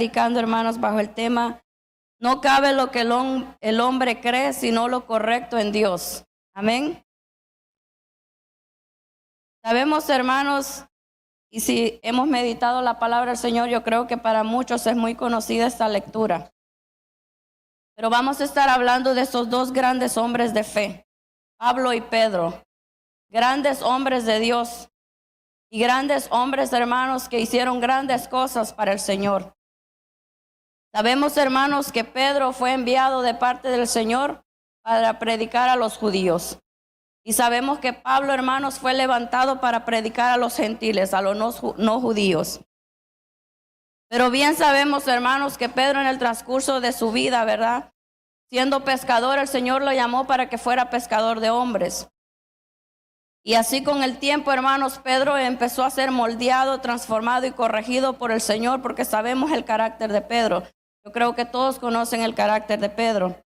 predicando, hermanos, bajo el tema: no cabe lo que el hombre cree, sino lo correcto en Dios. Amén. Sabemos, hermanos, y si hemos meditado la palabra del Señor, yo creo que para muchos es muy conocida esta lectura. Pero vamos a estar hablando de estos dos grandes hombres de fe, Pablo y Pedro, grandes hombres de Dios y grandes hombres, hermanos, que hicieron grandes cosas para el Señor. Sabemos, hermanos, que Pedro fue enviado de parte del Señor para predicar a los judíos. Y sabemos que Pablo, hermanos, fue levantado para predicar a los gentiles, a los no judíos. Pero bien sabemos, hermanos, que Pedro en el transcurso de su vida, ¿verdad?, siendo pescador, el Señor lo llamó para que fuera pescador de hombres. Y así con el tiempo, hermanos, Pedro empezó a ser moldeado, transformado y corregido por el Señor, porque sabemos el carácter de Pedro. Yo creo que todos conocen el carácter de Pedro.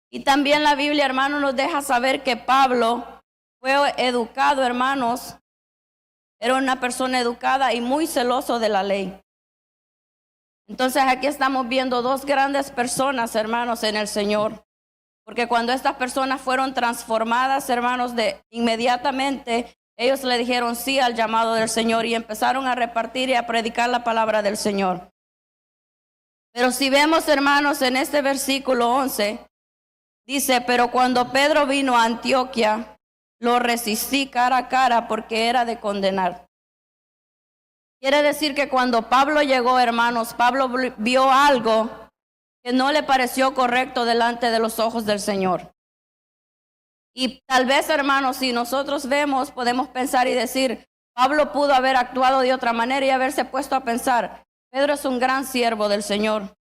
Y también la Biblia, hermanos, nos deja saber que Pablo fue educado, hermanos. Era una persona educada y muy celoso de la ley. Entonces aquí estamos viendo dos grandes personas, hermanos, en el Señor. Porque cuando estas personas fueron transformadas, hermanos, inmediatamente ellos le dijeron sí al llamado del Señor y empezaron a repartir y a predicar la palabra del Señor. Pero si vemos, hermanos, en este versículo 11, dice: pero cuando Pedro vino a Antioquía, lo resistí cara a cara porque era de condenar. Quiere decir que cuando Pablo llegó, hermanos, Pablo vio algo que no le pareció correcto delante de los ojos del Señor. Y tal vez, hermanos, si nosotros vemos, podemos pensar y decir: Pablo pudo haber actuado de otra manera y haberse puesto a pensar: Pedro es un gran siervo del Señor.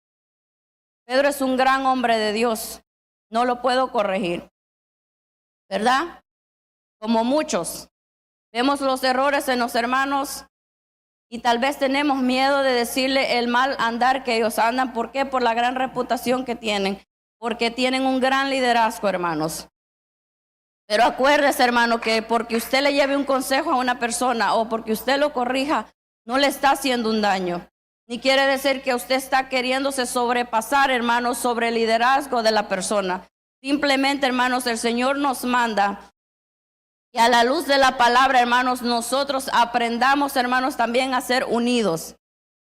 Pedro es un gran hombre de Dios. No lo puedo corregir, ¿verdad? Como muchos, vemos los errores en los hermanos y tal vez tenemos miedo de decirle el mal andar que ellos andan. ¿Por qué? Por la gran reputación que tienen, porque tienen un gran liderazgo, hermanos. Pero acuérdese, hermano, que porque usted le lleve un consejo a una persona o porque usted lo corrija, no le está haciendo un daño. Ni quiere decir que usted está queriéndose sobrepasar, hermanos, sobre el liderazgo de la persona. Simplemente, hermanos, el Señor nos manda y a la luz de la palabra, hermanos, nosotros aprendamos, hermanos, también a ser unidos.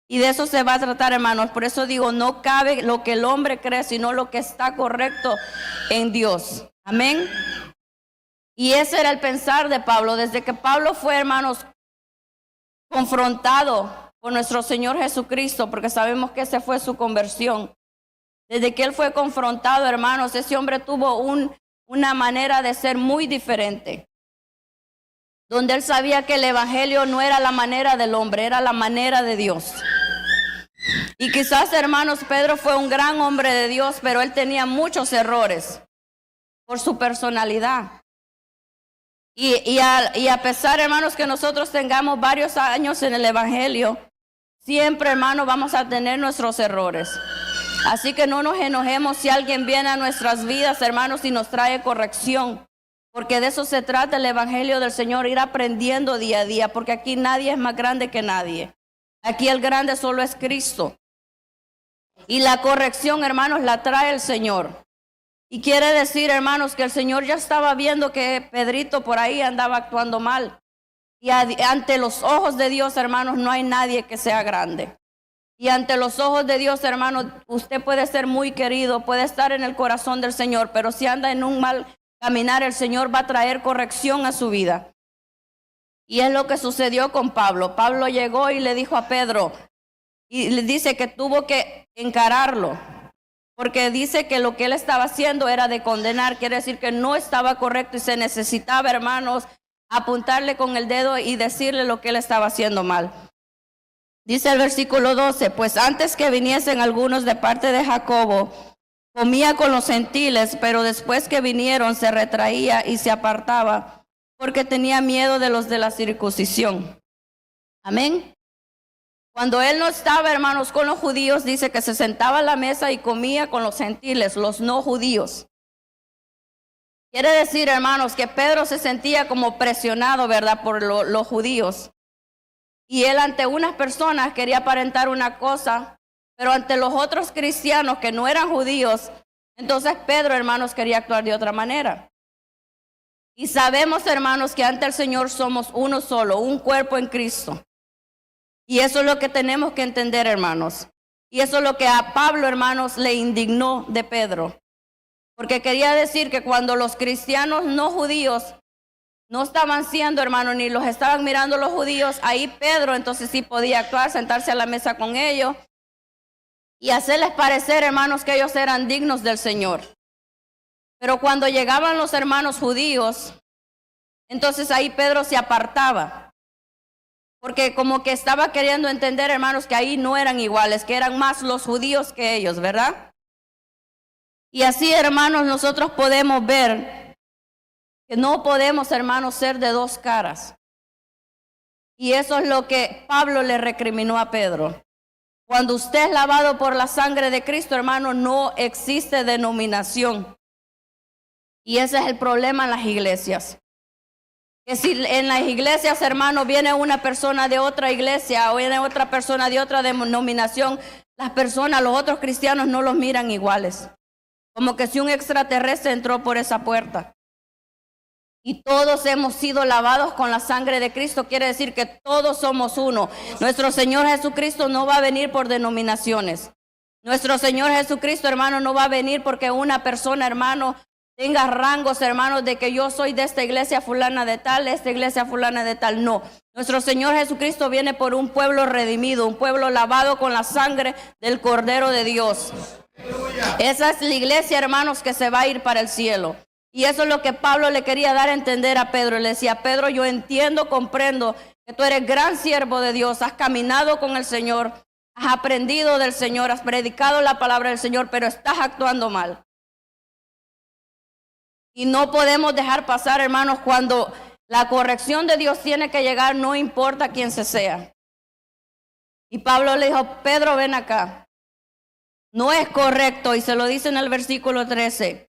Y de eso se va a tratar, hermanos. Por eso digo, no cabe lo que el hombre cree, sino lo que está correcto en Dios. Amén. Y ese era el pensar de Pablo. Desde que Pablo fue, hermanos, confrontado por nuestro Señor Jesucristo, porque sabemos que esa fue su conversión. Desde que él fue confrontado, hermanos, ese hombre tuvo una manera de ser muy diferente, donde él sabía que el evangelio no era la manera del hombre, era la manera de Dios. Y quizás, hermanos, Pedro fue un gran hombre de Dios, pero él tenía muchos errores por su personalidad. Y a pesar, hermanos, que nosotros tengamos varios años en el evangelio, siempre, hermanos, vamos a tener nuestros errores. Así que no nos enojemos si alguien viene a nuestras vidas, hermanos, y nos trae corrección. Porque de eso se trata el evangelio del Señor, ir aprendiendo día a día, porque aquí nadie es más grande que nadie. Aquí el grande solo es Cristo. Y la corrección, hermanos, la trae el Señor. Y quiere decir, hermanos, que el Señor ya estaba viendo que Pedrito por ahí andaba actuando mal. Y ante los ojos de Dios, hermanos, no hay nadie que sea grande. Y ante los ojos de Dios, hermanos, usted puede ser muy querido, puede estar en el corazón del Señor, pero si anda en un mal caminar, el Señor va a traer corrección a su vida. Y es lo que sucedió con Pablo. Pablo llegó y le dijo a Pedro, y le dice que tuvo que encararlo, porque dice que lo que él estaba haciendo era de condenar. Quiere decir que no estaba correcto y se necesitaba, hermanos, apuntarle con el dedo y decirle lo que él estaba haciendo mal. Dice el versículo 12, pues antes que viniesen algunos de parte de Jacobo, comía con los gentiles, pero después que vinieron se retraía y se apartaba, porque tenía miedo de los de la circuncisión. Amén. Cuando él no estaba, hermanos, con los judíos, dice que se sentaba a la mesa y comía con los gentiles, los no judíos. Quiere decir, hermanos, que Pedro se sentía como presionado, ¿verdad?, por los judíos. Y él ante unas personas quería aparentar una cosa, pero ante los otros cristianos que no eran judíos, entonces Pedro, hermanos, quería actuar de otra manera. Y sabemos, hermanos, que ante el Señor somos uno solo, un cuerpo en Cristo. Y eso es lo que tenemos que entender, hermanos. Y eso es lo que a Pablo, hermanos, le indignó de Pedro. Porque quería decir que cuando los cristianos no judíos no estaban siendo, hermanos, ni los estaban mirando los judíos, ahí Pedro entonces sí podía actuar, sentarse a la mesa con ellos y hacerles parecer, hermanos, que ellos eran dignos del Señor. Pero cuando llegaban los hermanos judíos, entonces ahí Pedro se apartaba. Porque como que estaba queriendo entender, hermanos, que ahí no eran iguales, que eran más los judíos que ellos, ¿verdad? Y así, hermanos, nosotros podemos ver que no podemos, hermanos, ser de dos caras. Y eso es lo que Pablo le recriminó a Pedro. Cuando usted es lavado por la sangre de Cristo, hermano, no existe denominación. Y ese es el problema en las iglesias. Que si en las iglesias, hermano, viene una persona de otra iglesia o viene otra persona de otra denominación, las personas, los otros cristianos no los miran iguales. Como que si un extraterrestre entró por esa puerta. Y todos hemos sido lavados con la sangre de Cristo. Quiere decir que todos somos uno. Nuestro Señor Jesucristo no va a venir por denominaciones. Nuestro Señor Jesucristo, hermano, no va a venir porque una persona, hermano, tenga rangos, hermanos, de que yo soy de esta iglesia fulana de tal, esta iglesia fulana de tal. No. Nuestro Señor Jesucristo viene por un pueblo redimido, un pueblo lavado con la sangre del Cordero de Dios. Esa es la iglesia, hermanos, que se va a ir para el cielo. Y eso es lo que Pablo le quería dar a entender a Pedro. Le decía, Pedro, yo entiendo, comprendo que tú eres gran siervo de Dios, has caminado con el Señor, has aprendido del Señor, has predicado la palabra del Señor, pero estás actuando mal. Y no podemos dejar pasar, hermanos, cuando la corrección de Dios tiene que llegar, no importa quién se sea. Y Pablo le dijo, Pedro, ven acá. No es correcto, y se lo dice en el versículo 13.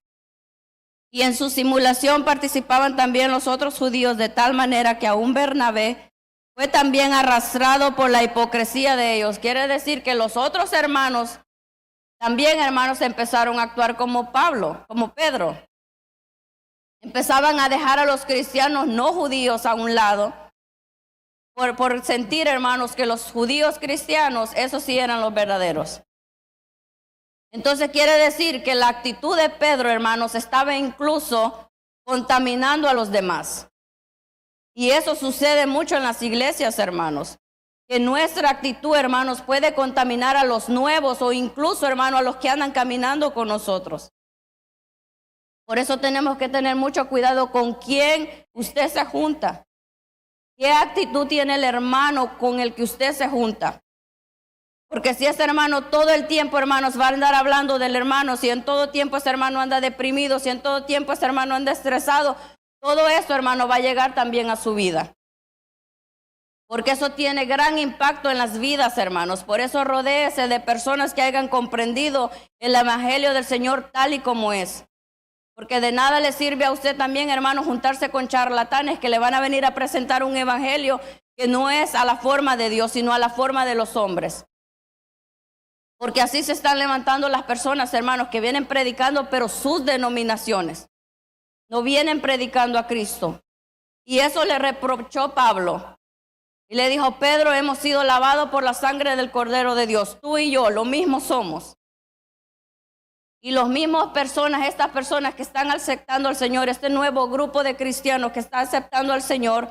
Y en su simulación participaban también los otros judíos, de tal manera que aún Bernabé fue también arrastrado por la hipocresía de ellos. Quiere decir que los otros hermanos, también hermanos, empezaron a actuar como Pablo, como Pedro. Empezaban a dejar a los cristianos no judíos a un lado, por sentir, hermanos, que los judíos cristianos, esos sí eran los verdaderos. Entonces quiere decir que la actitud de Pedro, hermanos, estaba incluso contaminando a los demás. Y eso sucede mucho en las iglesias, hermanos. Que nuestra actitud, hermanos, puede contaminar a los nuevos o incluso, hermanos, a los que andan caminando con nosotros. Por eso tenemos que tener mucho cuidado con quién usted se junta. ¿Qué actitud tiene el hermano con el que usted se junta? Porque si ese hermano todo el tiempo, hermanos, va a andar hablando del hermano, si en todo tiempo ese hermano anda deprimido, si en todo tiempo ese hermano anda estresado, todo eso, hermano, va a llegar también a su vida. Porque eso tiene gran impacto en las vidas, hermanos. Por eso rodéese de personas que hayan comprendido el evangelio del Señor tal y como es. Porque de nada le sirve a usted también, hermano, juntarse con charlatanes que le van a venir a presentar un evangelio que no es a la forma de Dios, sino a la forma de los hombres. Porque así se están levantando las personas, hermanos, que vienen predicando, pero sus denominaciones. No vienen predicando a Cristo. Y eso le reprochó Pablo. Y le dijo, Pedro, hemos sido lavados por la sangre del Cordero de Dios. Tú y yo, lo mismo somos. Y los mismos personas, estas personas que están aceptando al Señor, este nuevo grupo de cristianos que está aceptando al Señor,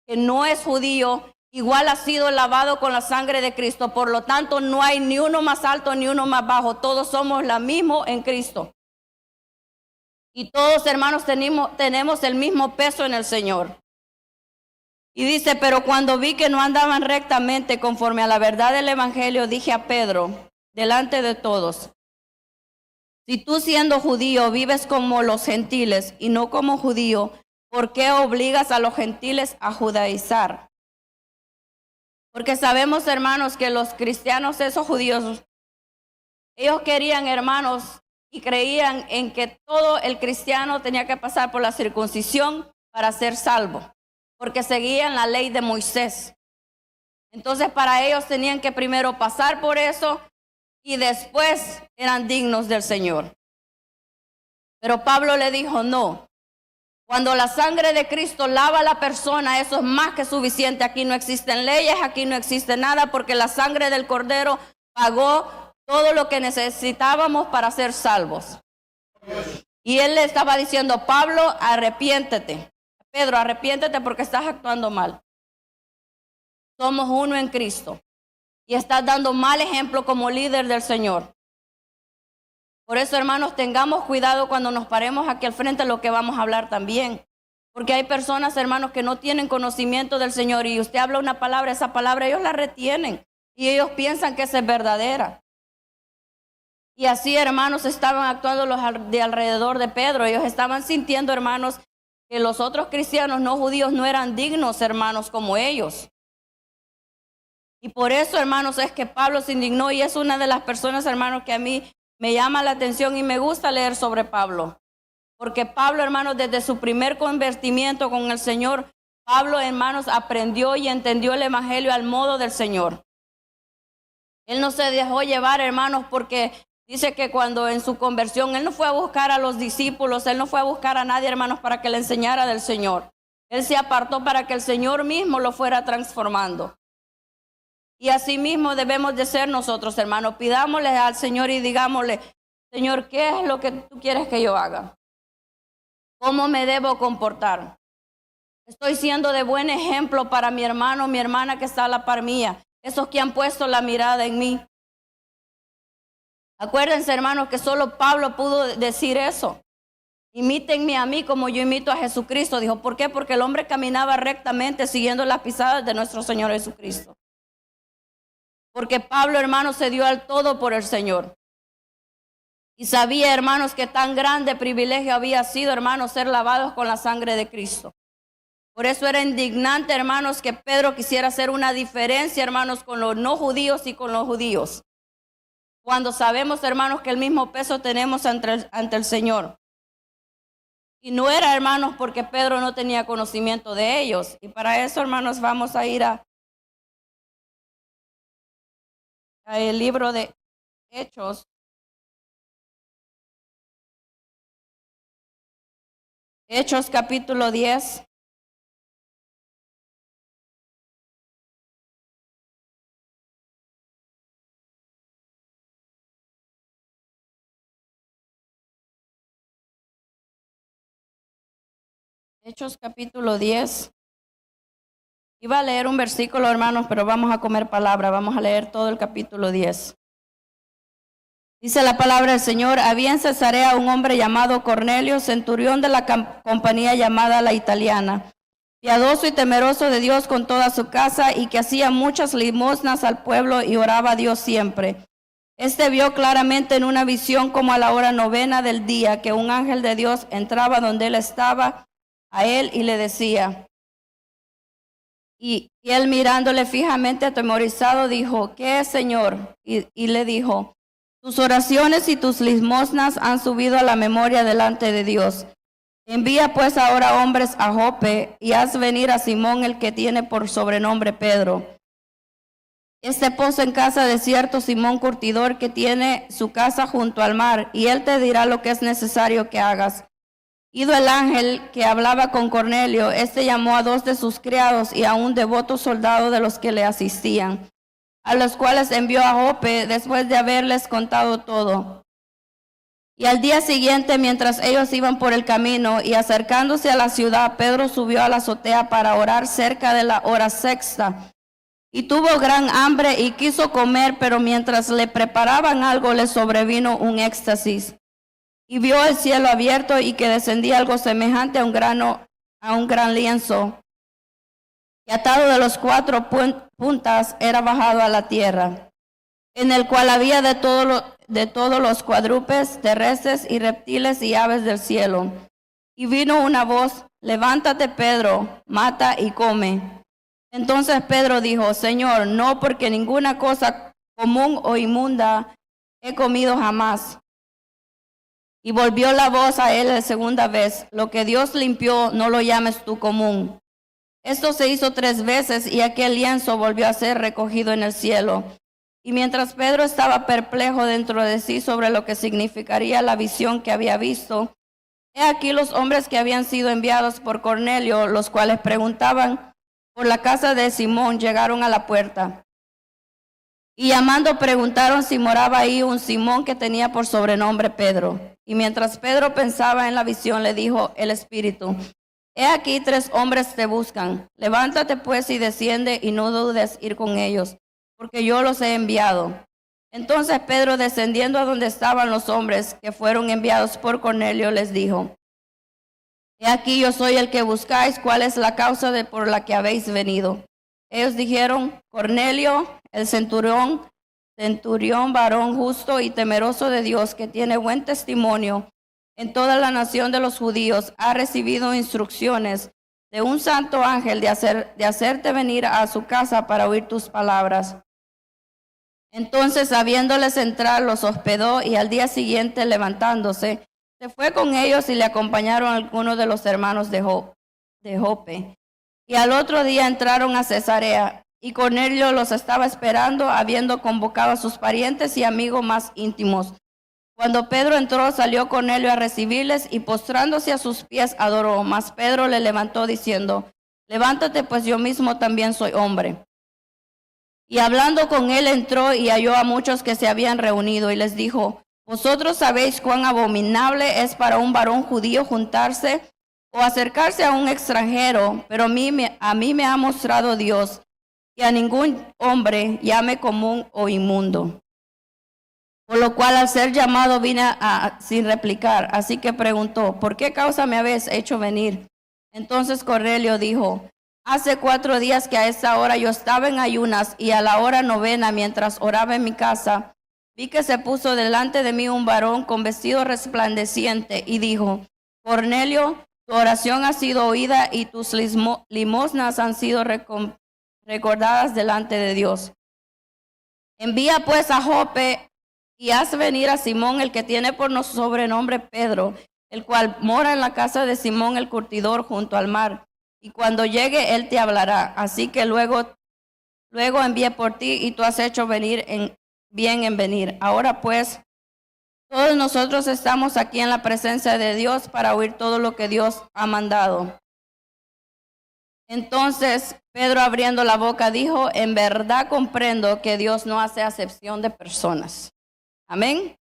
que no es judío, igual ha sido lavado con la sangre de Cristo. Por lo tanto, no hay ni uno más alto ni uno más bajo. Todos somos la misma en Cristo. Y todos, hermanos, tenemos el mismo peso en el Señor. Y dice, pero cuando vi que no andaban rectamente conforme a la verdad del evangelio, dije a Pedro, delante de todos, si tú siendo judío vives como los gentiles y no como judío, ¿por qué obligas a los gentiles a judaizar? Porque sabemos, hermanos, que los cristianos, esos judíos, ellos querían, hermanos, y creían en que todo el cristiano tenía que pasar por la circuncisión para ser salvo, porque seguían la ley de Moisés. Entonces para ellos tenían que primero pasar por eso y después eran dignos del Señor. Pero Pablo le dijo, no, cuando la sangre de Cristo lava a la persona, eso es más que suficiente. Aquí no existen leyes, aquí no existe nada, porque la sangre del Cordero pagó todo lo que necesitábamos para ser salvos. Y él le estaba diciendo, Pablo, arrepiéntete. Pedro, arrepiéntete porque estás actuando mal. Somos uno en Cristo. Y estás dando mal ejemplo como líder del Señor. Por eso, hermanos, tengamos cuidado cuando nos paremos aquí al frente de lo que vamos a hablar también. Porque hay personas, hermanos, que no tienen conocimiento del Señor y usted habla una palabra, esa palabra ellos la retienen y ellos piensan que esa es verdadera. Y así, hermanos, estaban actuando los de alrededor de Pedro. Ellos estaban sintiendo, hermanos, que los otros cristianos no judíos no eran dignos, hermanos, como ellos. Y por eso, hermanos, es que Pablo se indignó y es una de las personas, hermanos, que a mí me llama la atención y me gusta leer sobre Pablo. Porque Pablo, hermanos, desde su primer convertimiento con el Señor, Pablo, hermanos, aprendió y entendió el evangelio al modo del Señor. Él no se dejó llevar, hermanos, porque dice que cuando en su conversión, él no fue a buscar a los discípulos, él no fue a buscar a nadie, hermanos, para que le enseñara del Señor. Él se apartó para que el Señor mismo lo fuera transformando. Y así mismo debemos de ser nosotros, hermanos. Pidámosle al Señor y digámosle, Señor, ¿qué es lo que tú quieres que yo haga? ¿Cómo me debo comportar? Estoy siendo de buen ejemplo para mi hermano, mi hermana que está a la par mía, esos que han puesto la mirada en mí. Acuérdense, hermanos, que solo Pablo pudo decir eso. Imítenme a mí como yo imito a Jesucristo. Dijo, ¿por qué? Porque el hombre caminaba rectamente siguiendo las pisadas de nuestro Señor Jesucristo. Porque Pablo, hermanos, se dio al todo por el Señor. Y sabía, hermanos, que tan grande privilegio había sido, hermanos, ser lavados con la sangre de Cristo. Por eso era indignante, hermanos, que Pedro quisiera hacer una diferencia, hermanos, con los no judíos y con los judíos. Cuando sabemos, hermanos, que el mismo peso tenemos ante el Señor. Y no era, hermanos, porque Pedro no tenía conocimiento de ellos. Y para eso, hermanos, vamos a ir a el libro de Hechos. Hechos capítulo 10. Hechos capítulo 10. Iba a leer un versículo, hermanos, pero vamos a comer palabra. Vamos a leer todo el capítulo 10. Dice la palabra del Señor, había en Cesarea un hombre llamado Cornelio, centurión de la compañía llamada La Italiana, piadoso y temeroso de Dios con toda su casa y que hacía muchas limosnas al pueblo y oraba a Dios siempre. Este vio claramente en una visión como a la hora 9 del día que un ángel de Dios entraba donde él estaba a él y le decía, y él mirándole fijamente atemorizado dijo, ¿qué es, Señor? Y le dijo, tus oraciones y tus limosnas han subido a la memoria delante de Dios. Envía pues ahora hombres a Jope y haz venir a Simón, el que tiene por sobrenombre Pedro. Este posa en casa de cierto Simón curtidor que tiene su casa junto al mar, y él te dirá lo que es necesario que hagas. Ido el ángel que hablaba con Cornelio, este llamó a 2 de sus criados y a un devoto soldado de los que le asistían, a los cuales envió a Jope después de haberles contado todo. Y al día siguiente, mientras ellos iban por el camino y acercándose a la ciudad, Pedro subió a la azotea para orar cerca de la hora sexta. Y tuvo gran hambre y quiso comer, pero mientras le preparaban algo, le sobrevino un éxtasis. Y vio el cielo abierto y que descendía algo semejante a un gran lienzo, y atado de los 4 puntas era bajado a la tierra, en el cual había de todos los cuadrúpedes, terrestres y reptiles y aves del cielo. Y vino una voz, levántate, Pedro, mata y come. Entonces Pedro dijo, Señor, no, porque ninguna cosa común o inmunda he comido jamás. Y volvió la voz a él la segunda vez, lo que Dios limpió, no lo llames tú común. Esto se hizo 3 veces y aquel lienzo volvió a ser recogido en el cielo. Y mientras Pedro estaba perplejo dentro de sí sobre lo que significaría la visión que había visto, he aquí los hombres que habían sido enviados por Cornelio, los cuales preguntaban por la casa de Simón, llegaron a la puerta. Y llamando preguntaron si moraba ahí un Simón que tenía por sobrenombre Pedro. Y mientras Pedro pensaba en la visión, le dijo el Espíritu: he aquí 3 hombres te buscan. Levántate pues y desciende y no dudes ir con ellos, porque yo los he enviado. Entonces Pedro, descendiendo a donde estaban los hombres que fueron enviados por Cornelio, les dijo: he aquí yo soy el que buscáis. ¿Cuál es la causa por la que habéis venido? Ellos dijeron: Cornelio, el centurión, varón justo y temeroso de Dios, que tiene buen testimonio en toda la nación de los judíos, ha recibido instrucciones de un santo ángel de hacerte venir a su casa para oír tus palabras. Entonces, habiéndoles entrar, los hospedó, y al día siguiente, levantándose, se fue con ellos y le acompañaron algunos de los hermanos de Jope. Y al otro día entraron a Cesarea, y Cornelio los estaba esperando, habiendo convocado a sus parientes y amigos más íntimos. Cuando Pedro entró, salió Cornelio a recibirles, y postrándose a sus pies adoró. Mas Pedro le levantó diciendo: levántate, pues yo mismo también soy hombre. Y hablando con él, entró y halló a muchos que se habían reunido, y les dijo: vosotros sabéis cuán abominable es para un varón judío juntarse o acercarse a un extranjero, pero a mí me ha mostrado Dios que a ningún hombre llame común o inmundo. Por lo cual, al ser llamado, vine sin replicar. Así que preguntó: ¿por qué causa me habéis hecho venir? Entonces Cornelio dijo: hace 4 días que a esta hora yo estaba en ayunas, y a la hora 9, mientras oraba en mi casa, vi que se puso delante de mí un varón con vestido resplandeciente y dijo: Cornelio, tu oración ha sido oída y tus limosnas han sido recordadas delante de Dios. Envía pues a Jope y haz venir a Simón, el que tiene por sobrenombre Pedro, el cual mora en la casa de Simón el curtidor junto al mar. Y cuando llegue, él te hablará. Así que luego envié por ti, y tú has hecho bien en venir. Ahora pues, todos nosotros estamos aquí en la presencia de Dios para oír todo lo que Dios ha mandado. Entonces Pedro, abriendo la boca, dijo: en verdad comprendo que Dios no hace acepción de personas. Amén.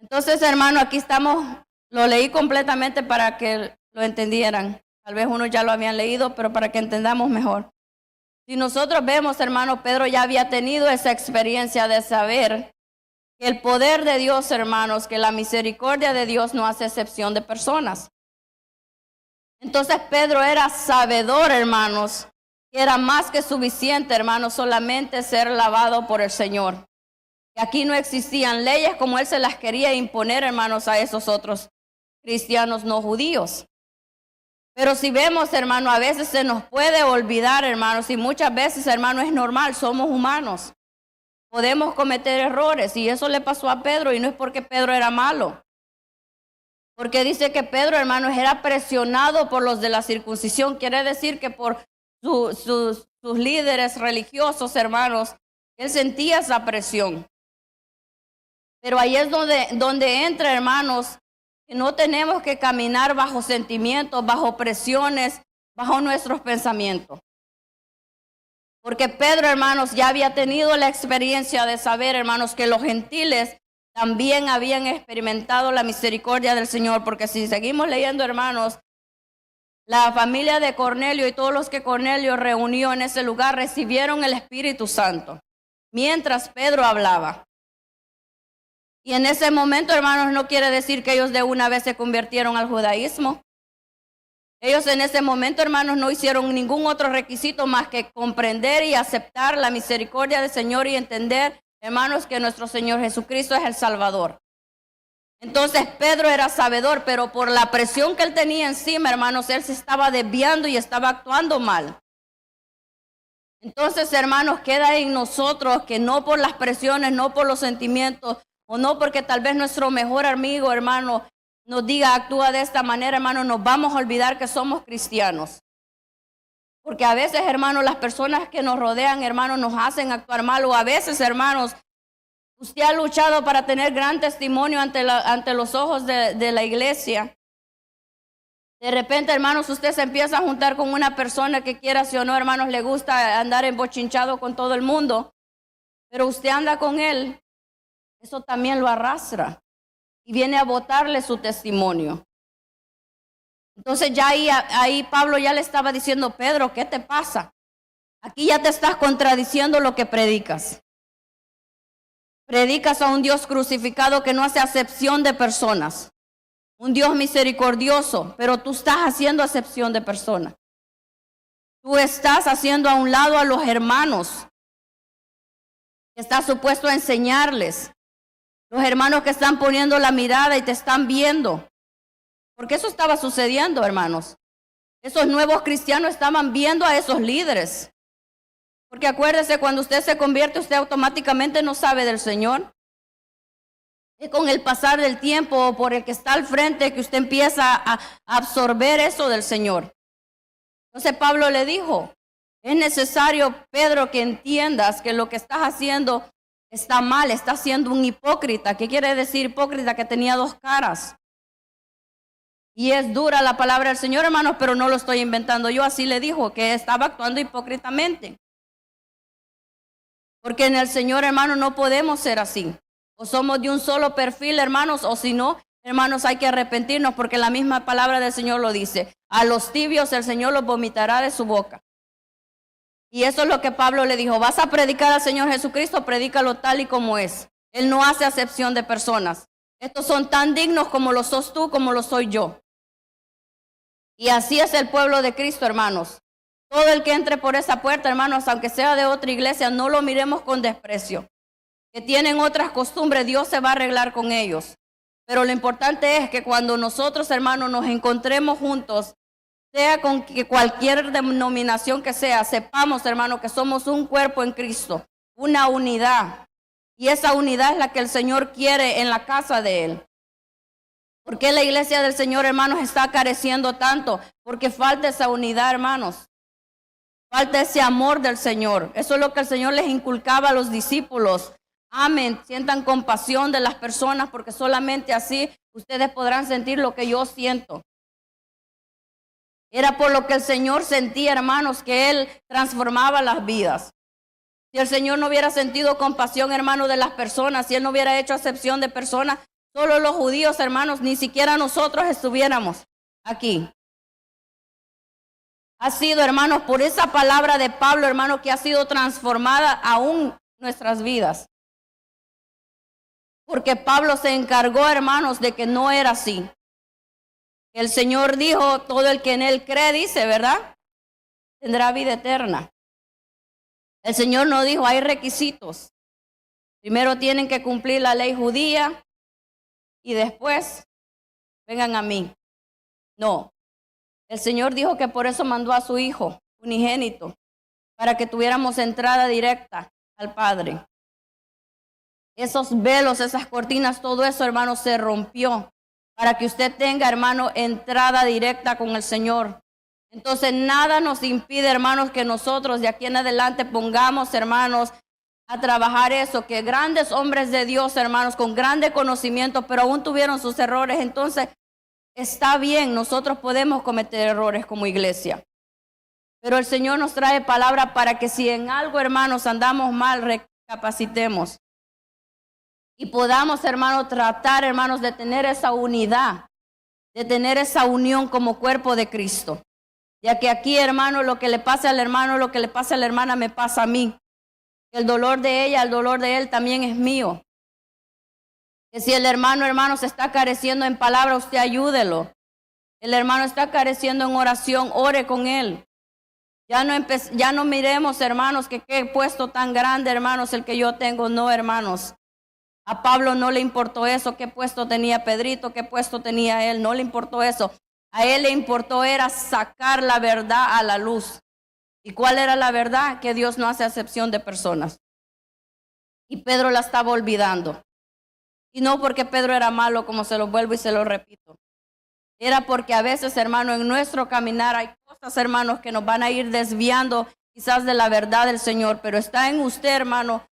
Entonces, hermano, aquí estamos, lo leí completamente para que lo entendieran. Tal vez unos ya lo habían leído, pero para que entendamos mejor. Si nosotros vemos, hermano, Pedro ya había tenido esa experiencia de saber que el poder de Dios, hermanos, que la misericordia de Dios no hace excepción de personas. Entonces Pedro era sabedor, hermanos, que era más que suficiente, hermanos, solamente ser lavado por el Señor. Que aquí no existían leyes como él se las quería imponer, hermanos, a esos otros cristianos no judíos. Pero si vemos, hermano, a veces se nos puede olvidar, hermanos, y muchas veces, hermano, es normal, somos humanos. Podemos cometer errores, y eso le pasó a Pedro, y no es porque Pedro era malo. Porque dice que Pedro, hermanos, era presionado por los de la circuncisión. Quiere decir que por sus líderes religiosos, hermanos, él sentía esa presión. Pero ahí es donde entra, hermanos, que no tenemos que caminar bajo sentimientos, bajo presiones, bajo nuestros pensamientos. Porque Pedro, hermanos, ya había tenido la experiencia de saber, hermanos, que los gentiles también habían experimentado la misericordia del Señor. Porque si seguimos leyendo, hermanos, la familia de Cornelio y todos los que Cornelio reunió en ese lugar recibieron el Espíritu Santo mientras Pedro hablaba. Y en ese momento, hermanos, no quiere decir que ellos de una vez se convirtieron al judaísmo. Ellos en ese momento, hermanos, no hicieron ningún otro requisito más que comprender y aceptar la misericordia del Señor y entender, hermanos, que nuestro Señor Jesucristo es el Salvador. Entonces Pedro era sabedor, pero por la presión que él tenía encima, hermanos, él se estaba desviando y estaba actuando mal. Entonces, hermanos, queda en nosotros que no por las presiones, no por los sentimientos, o no porque tal vez nuestro mejor amigo, hermano, nos diga actúa de esta manera, hermano, nos vamos a olvidar que somos cristianos. Porque a veces, hermanos, las personas que nos rodean, hermanos, nos hacen actuar mal. O a veces, hermanos, usted ha luchado para tener gran testimonio ante los ojos de la iglesia. De repente, hermanos, usted se empieza a juntar con una persona que quiera sí o no, hermanos, le gusta andar embochinchado con todo el mundo. Pero usted anda con él, eso también lo arrastra y viene a botarle su testimonio. Entonces ya ahí Pablo ya le estaba diciendo, Pedro, ¿qué te pasa? Aquí ya te estás contradiciendo lo que predicas. Predicas a un Dios crucificado que no hace acepción de personas. Un Dios misericordioso, pero tú estás haciendo acepción de personas. Tú estás haciendo a un lado a los hermanos. Estás supuesto a enseñarles. Los hermanos que están poniendo la mirada y te están viendo. Porque eso estaba sucediendo, hermanos. Esos nuevos cristianos estaban viendo a esos líderes. Porque acuérdese, cuando usted se convierte, usted automáticamente no sabe del Señor. Es con el pasar del tiempo o por el que está al frente que usted empieza a absorber eso del Señor. Entonces Pablo le dijo, es necesario, Pedro, que entiendas que lo que estás haciendo está mal, estás siendo un hipócrita. ¿Qué quiere decir hipócrita? Que tenía dos caras. Y es dura la palabra del Señor, hermanos, pero no lo estoy inventando yo. Así le dijo, que estaba actuando hipócritamente. Porque en el Señor, hermanos, no podemos ser así. O somos de un solo perfil, hermanos, o si no, hermanos, hay que arrepentirnos, porque la misma palabra del Señor lo dice. A los tibios el Señor los vomitará de su boca. Y eso es lo que Pablo le dijo. Vas a predicar al Señor Jesucristo, predícalo tal y como es. Él no hace acepción de personas. Estos son tan dignos como lo sos tú, como lo soy yo. Y así es el pueblo de Cristo, hermanos. Todo el que entre por esa puerta, hermanos, aunque sea de otra iglesia, no lo miremos con desprecio. Que tienen otras costumbres, Dios se va a arreglar con ellos. Pero lo importante es que cuando nosotros, hermanos, nos encontremos juntos, sea con que cualquier denominación que sea, sepamos, hermanos, que somos un cuerpo en Cristo, una unidad. Y esa unidad es la que el Señor quiere en la casa de Él. ¿Por qué la iglesia del Señor, hermanos, está careciendo tanto? Porque falta esa unidad, hermanos. Falta ese amor del Señor. Eso es lo que el Señor les inculcaba a los discípulos. Amen, sientan compasión de las personas, porque solamente así ustedes podrán sentir lo que yo siento. Era por lo que el Señor sentía, hermanos, que Él transformaba las vidas. Si el Señor no hubiera sentido compasión, hermanos, de las personas, si Él no hubiera hecho acepción de personas, solo los judíos, hermanos, ni siquiera nosotros estuviéramos aquí. Ha sido, hermanos, por esa palabra de Pablo, hermanos, que ha sido transformada aún nuestras vidas. Porque Pablo se encargó, hermanos, de que no era así. El Señor dijo, todo el que en Él cree, dice, ¿verdad? Tendrá vida eterna. El Señor no dijo, hay requisitos. Primero tienen que cumplir la ley judía y después vengan a mí. No. El Señor dijo que por eso mandó a su Hijo unigénito, para que tuviéramos entrada directa al Padre. Esos velos, esas cortinas, todo eso, hermano, se rompió para que usted tenga, hermano, entrada directa con el Señor. Entonces, nada nos impide, hermanos, que nosotros de aquí en adelante pongamos, hermanos, a trabajar eso, que grandes hombres de Dios, hermanos, con grande conocimiento, pero aún tuvieron sus errores. Entonces, está bien, nosotros podemos cometer errores como iglesia. Pero el Señor nos trae palabra para que si en algo, hermanos, andamos mal, recapacitemos. Y podamos, hermanos, tratar, hermanos, de tener esa unidad, de tener esa unión como cuerpo de Cristo. Ya que aquí, hermano, lo que le pasa al hermano, lo que le pasa a la hermana, me pasa a mí. El dolor de ella, el dolor de él también es mío. Que si el hermano, hermanos, está careciendo en palabra, usted ayúdelo. El hermano está careciendo en oración, ore con él. Ya no miremos, hermanos, que qué puesto tan grande, hermanos, el que yo tengo. No, hermanos. A Pablo no le importó eso, qué puesto tenía Pedrito, qué puesto tenía él, no le importó eso. A él le importó era sacar la verdad a la luz. ¿Y cuál era la verdad? Que Dios no hace acepción de personas. Y Pedro la estaba olvidando. Y no porque Pedro era malo, como se lo vuelvo y se lo repito. Era porque a veces, hermano, en nuestro caminar hay cosas cosas, hermanos, que nos van a ir desviando quizás de la verdad del Señor, pero está en usted, hermano,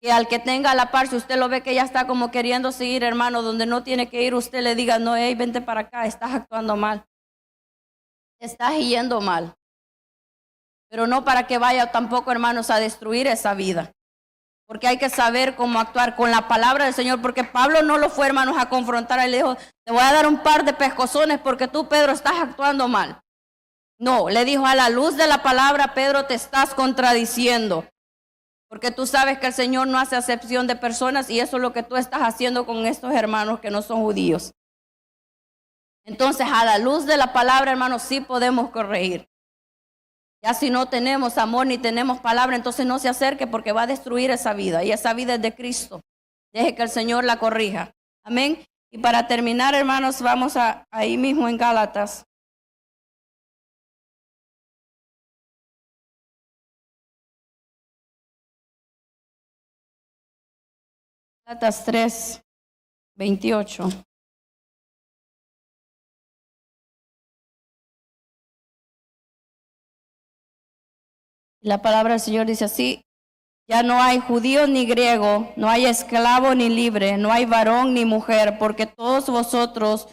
que al que tenga a la par, si usted lo ve que ya está como queriendo seguir, hermano, donde no tiene que ir, usted le diga, no, hey, vente para acá, estás actuando mal, estás yendo mal. Pero no para que vaya tampoco, hermanos, a destruir esa vida. Porque hay que saber cómo actuar con la palabra del Señor, porque Pablo no lo fue, hermanos, a confrontar. Él le dijo, te voy a dar un par de pescozones porque tú, Pedro, estás actuando mal. No, le dijo, a la luz de la palabra, Pedro, te estás contradiciendo. Porque tú sabes que el Señor no hace acepción de personas y eso es lo que tú estás haciendo con estos hermanos que no son judíos. Entonces, a la luz de la palabra, hermanos, sí podemos corregir. Ya si no tenemos amor ni tenemos palabra, entonces no se acerque porque va a destruir esa vida. Y esa vida es de Cristo. Deje que el Señor la corrija. Amén. Y para terminar, hermanos, vamos ahí mismo en Gálatas. Gálatas 3:28. La palabra del Señor dice así, ya no hay judío ni griego, no hay esclavo ni libre, no hay varón ni mujer, porque todos vosotros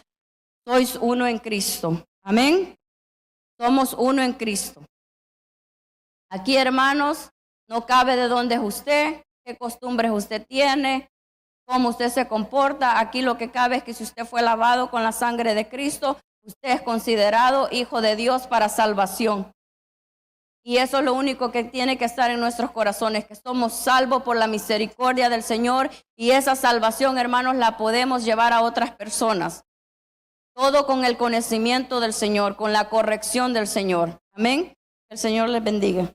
sois uno en Cristo. Amén. Somos uno en Cristo. Aquí, hermanos, no cabe de dónde es usted, qué costumbres usted tiene, cómo usted se comporta. Aquí lo que cabe es que si usted fue lavado con la sangre de Cristo, usted es considerado hijo de Dios para salvación. Y eso es lo único que tiene que estar en nuestros corazones, que somos salvos por la misericordia del Señor. Y esa salvación, hermanos, la podemos llevar a otras personas. Todo con el conocimiento del Señor, con la corrección del Señor. Amén. El Señor les bendiga.